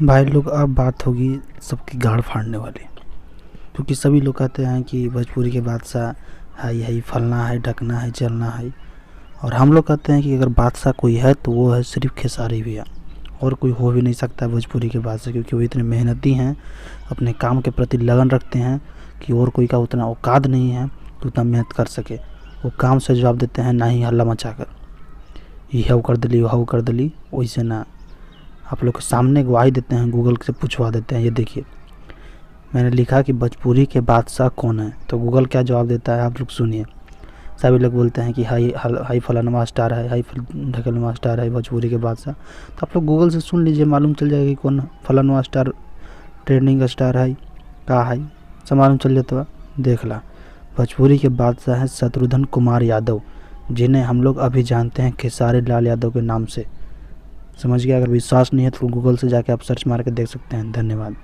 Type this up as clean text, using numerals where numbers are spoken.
भाई लोग, अब बात होगी सबकी गाड़ फाड़ने वाली। क्योंकि सभी लोग कहते हैं कि भोजपुरी के बादशाह हाई हाई फलना है, ढकना है, चलना है। और हम लोग कहते हैं कि अगर बादशाह कोई है तो वो है सिर्फ खेसारी भैया, और कोई हो भी नहीं सकता भोजपुरी के बादशाह। क्योंकि वो इतने मेहनती हैं, अपने काम के प्रति लगन रखते हैं कि और कोई का उतना औकात नहीं है कि उतना मेहनत कर सके। वो काम से जवाब देते हैं, ना ही हल्ला मचा कर यह कर दिली वह कर दिली, वैसे ना। आप लोग के सामने गवाही देते हैं, गूगल से पूछवा देते हैं। ये देखिए, मैंने लिखा कि भोजपुरी के बादशाह कौन है, तो गूगल क्या जवाब देता है आप लोग सुनिए। सभी लोग बोलते हैं कि हाई हाई फलाना स्टार है, हाई ढकलवा स्टार है भोजपुरी के बादशाह। तो आप लोग गूगल से सुन लीजिए, मालूम चल जाएगा कि कौन फलाना स्टार ट्रेंडिंग स्टार है, का है, सब मालूम चल जाता। देख ला, भोजपुरी के बादशाह हैं शत्रुघ्न कुमार यादव, जिन्हें हम लोग अभी जानते हैं खेसारी लाल यादव के नाम से। समझ गया? अगर विश्वास नहीं है तो गूगल से जाके आप सर्च मार के देख सकते हैं। धन्यवाद।